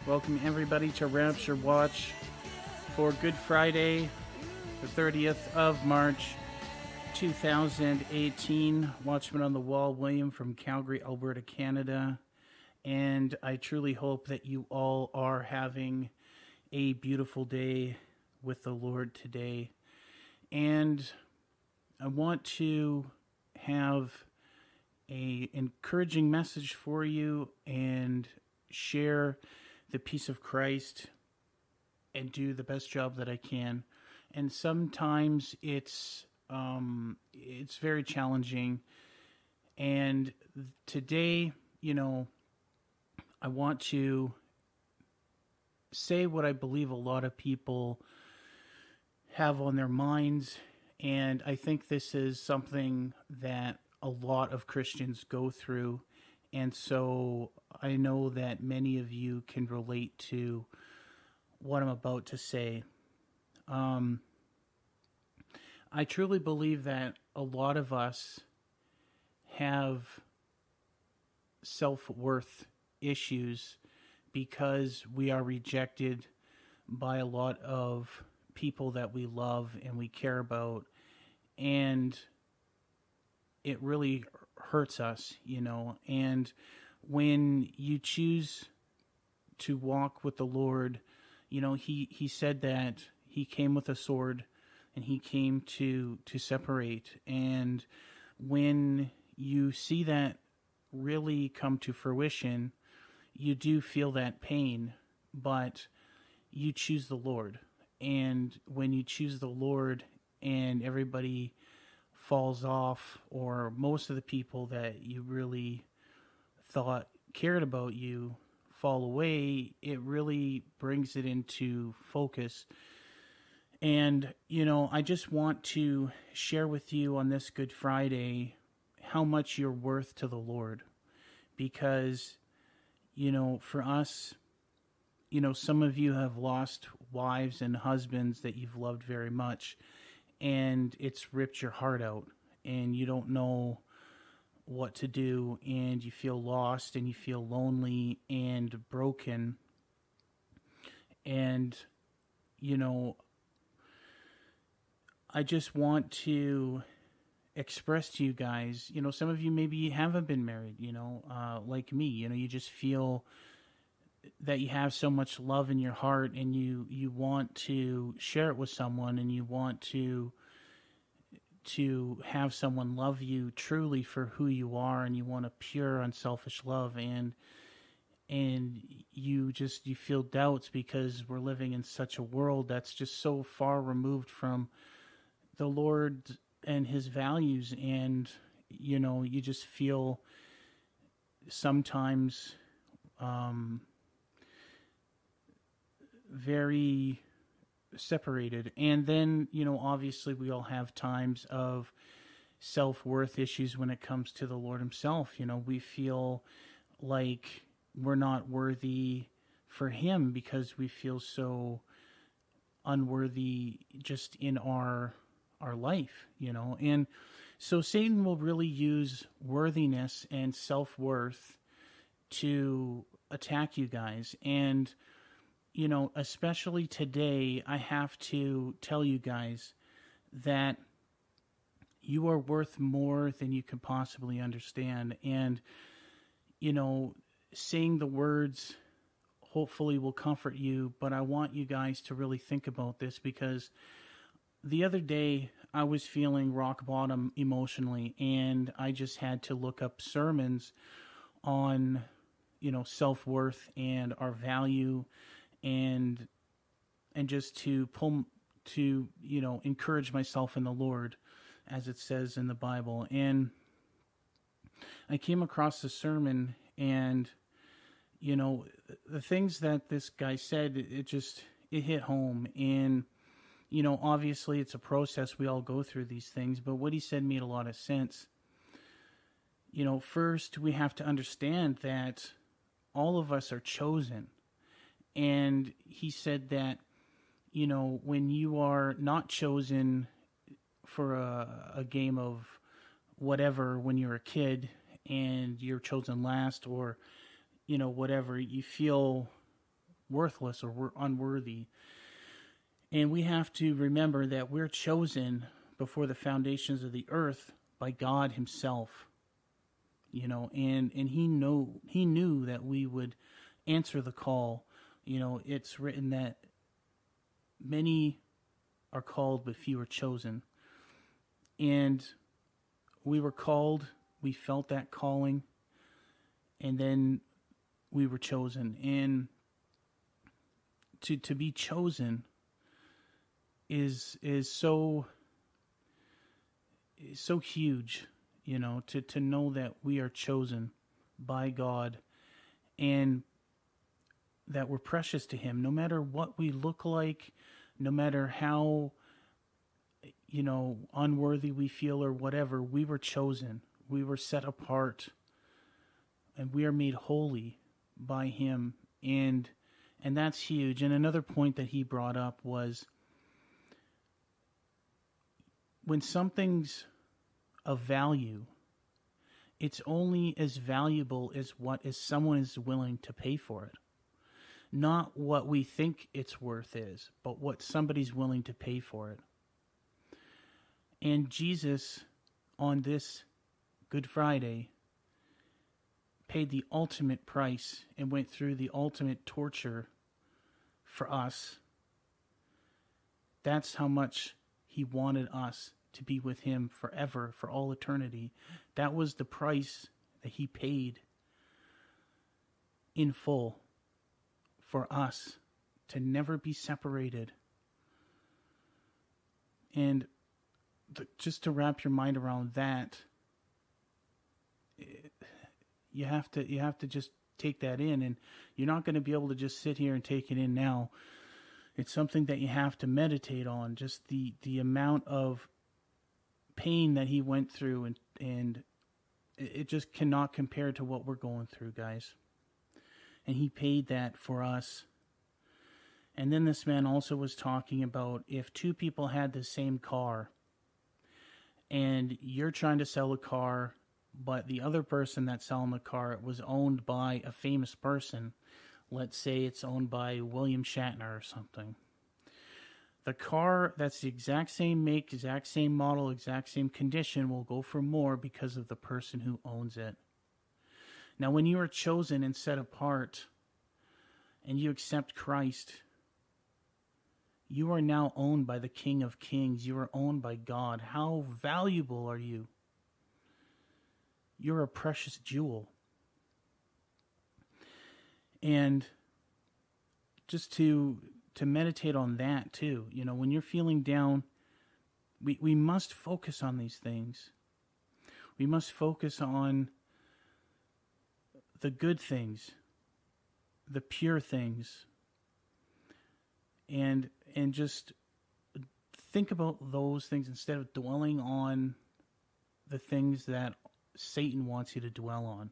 Welcome everybody to Rapture Watch for Good Friday, the 30th of March, 2018. Watchman on the Wall, William from Calgary, Alberta, Canada. And I truly hope that you all are having a beautiful day with the Lord today. And I want to have an encouraging message for you and share the peace of Christ and do the best job that I can. And sometimes it's very challenging. And today, I want to say what I believe a lot of people have on their minds. And I think this is something that a lot of Christians go through. And so I know that many of you can relate to what I'm about to say. I truly believe that a lot of us have self-worth issues because we are rejected by a lot of people that we love and we care about. And it really hurts us, and when you choose to walk with the Lord, he said that he came with a sword and he came to separate. And when you see that really come to fruition, you do feel that pain, but you choose the Lord. And when you choose the Lord and everybody falls off, or most of the people that you really thought cared about you fall away, it really brings it into focus. And, I just want to share with you on this Good Friday how much you're worth to the Lord. Because, for us, some of you have lost wives and husbands that you've loved very much, and it's ripped your heart out, and you don't know what to do, and you feel lost, and you feel lonely and broken. And, I just want to express to you guys, some of you maybe haven't been married, like me, you just feel that you have so much love in your heart, and you want to share it with someone, and you want to have someone love you truly for who you are, and you want a pure, unselfish love, and you feel doubts because we're living in such a world that's just so far removed from the Lord and his values, and you just feel sometimes very separated. And then, obviously we all have times of self-worth issues when it comes to the Lord himself. We feel like we're not worthy for him because we feel so unworthy just in our life, and so Satan will really use worthiness and self-worth to attack you guys. And especially today, I have to tell you guys that you are worth more than you can possibly understand. And, saying the words hopefully will comfort you, but I want you guys to really think about this, because the other day I was feeling rock bottom emotionally, and I just had to look up sermons on, self-worth and our value, and just to encourage myself in the Lord, as it says in the Bible. And I came across the sermon, and the things that this guy said, it hit home. And obviously it's a process, we all go through these things, but what he said made a lot of sense. First we have to understand that all of us are chosen. And he said that, when you are not chosen for a game of whatever when you're a kid, and you're chosen last, or, whatever, you feel worthless or unworthy. And we have to remember that we're chosen before the foundations of the earth by God himself. And he knew that we would answer the call. It's written that many are called, but few are chosen. And we were called, we felt that calling, and then we were chosen. And to be chosen is so huge, to know that we are chosen by God and that we're precious to him, no matter what we look like, no matter how, unworthy we feel or whatever. We were chosen. We were set apart, and we are made holy by him. And that's huge. And another point that he brought up was, when something's of value, it's only as valuable as someone is willing to pay for it. Not what we think its worth is, but what somebody's willing to pay for it. And Jesus, on this Good Friday, paid the ultimate price and went through the ultimate torture for us. That's how much he wanted us to be with him forever, for all eternity. That was the price that he paid in full for us, to never be separated. And just to wrap your mind around that, you have to just take that in, and you're not going to be able to just sit here and take it in now. It's something that you have to meditate on, just the amount of pain that he went through, and it just cannot compare to what we're going through, guys. And he paid that for us. And then this man also was talking about, if two people had the same car, and you're trying to sell a car, but the other person that's selling the car was owned by a famous person. Let's say it's owned by William Shatner or something. The car that's the exact same make, exact same model, exact same condition will go for more because of the person who owns it. Now, when you are chosen and set apart and you accept Christ, you are now owned by the King of Kings. You are owned by God. How valuable are you? You're a precious jewel. And just to meditate on that too, when you're feeling down, we must focus on these things. We must focus on the good things, the pure things, and just think about those things instead of dwelling on the things that Satan wants you to dwell on.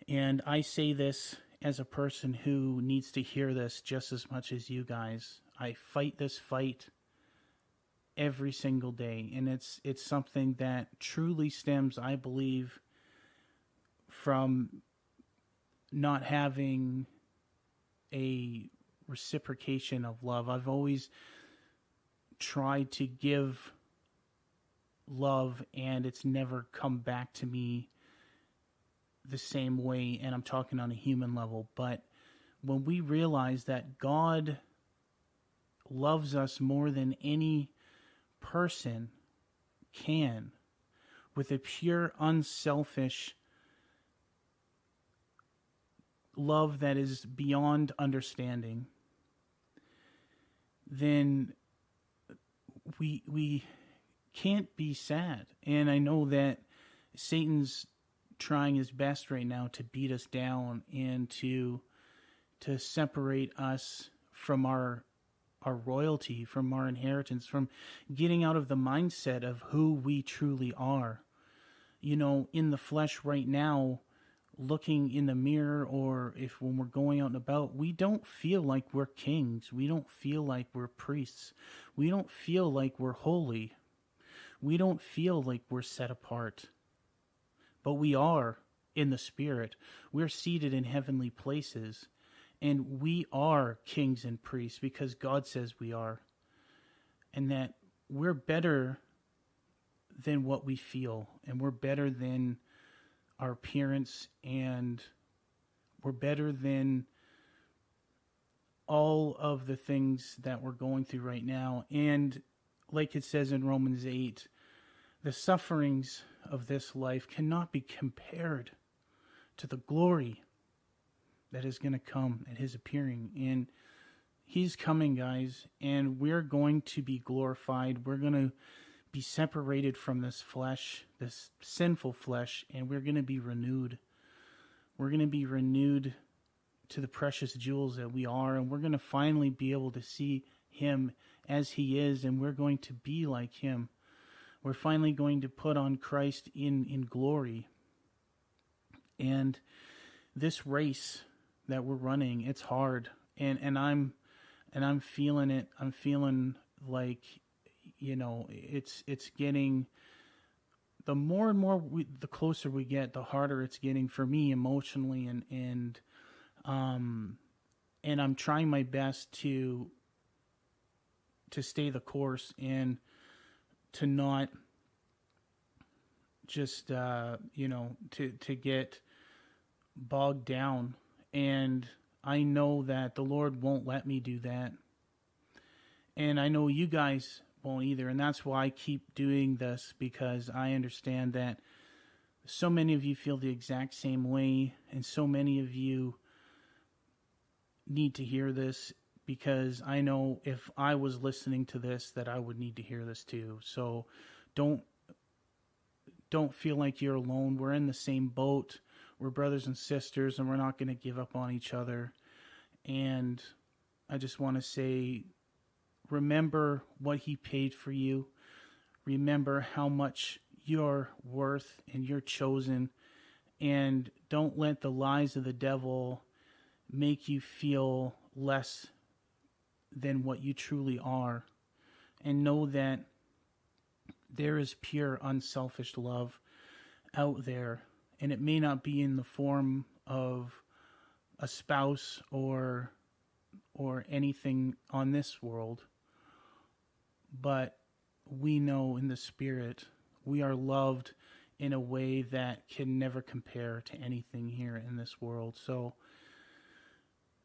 And I say this as a person who needs to hear this just as much as you guys. I fight this fight every single day, and it's something that truly stems, I believe, from not having a reciprocation of love. I've always tried to give love, and it's never come back to me the same way, and I'm talking on a human level. But when we realize that God loves us more than any person can, with a pure, unselfish love that is beyond understanding, then we can't be sad. And I know that Satan's trying his best right now to beat us down and to separate us from our royalty, from our inheritance, from getting out of the mindset of who we truly are. In the flesh right now, looking in the mirror, or if when we're going out and about, we don't feel like we're kings. We don't feel like we're priests. We don't feel like we're holy. We don't feel like we're set apart. but we are in the Spirit. We're seated in heavenly places, and we are kings and priests because God says we are, and that we're better than what we feel, and we're better than our appearance, and we're better than all of the things that we're going through right now. And like it says in Romans 8, the sufferings of this life cannot be compared to the glory that is going to come at his appearing. And he's coming, guys, and we're going to be glorified. We're going to be separated from this flesh, this sinful flesh, and we're going to be renewed. We're going to be renewed to the precious jewels that we are, and we're going to finally be able to see him as he is, and we're going to be like him. We're finally going to put on Christ in glory. And this race that we're running, it's hard, and I'm feeling it. I'm feeling like, it's getting, the more and more the closer we get, the harder it's getting for me emotionally, and I'm trying my best to stay the course and to not just to get bogged down. And I know that the Lord won't let me do that, and I know you guys won't either, and that's why I keep doing this, because I understand that so many of you feel the exact same way, and so many of you need to hear this, because I know if I was listening to this that I would need to hear this too. So don't feel like you're alone. We're in the same boat. We're brothers and sisters, and we're not going to give up on each other. And I just want to say, remember what he paid for you. Remember how much you're worth and you're chosen. And don't let the lies of the devil make you feel less than what you truly are. And know that there is pure, unselfish love out there. And it may not be in the form of a spouse or anything on this world, but we know in the Spirit we are loved in a way that can never compare to anything here in this world. So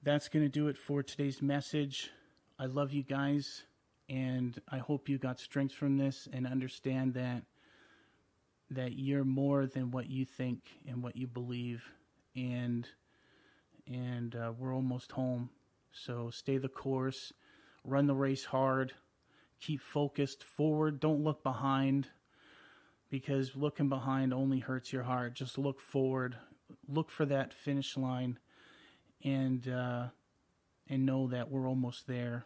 that's going to do it for today's message. I love you guys, and I hope you got strength from this and understand that you're more than what you think and what you believe, and we're almost home. So stay the course, run the race hard, keep focused forward, don't look behind, because looking behind only hurts your heart. Just look forward, look for that finish line, and know that we're almost there.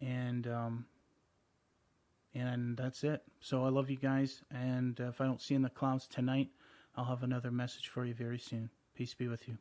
And that's it. So I love you guys, and if I don't see you in the clouds tonight, I'll have another message for you very soon. Peace be with you.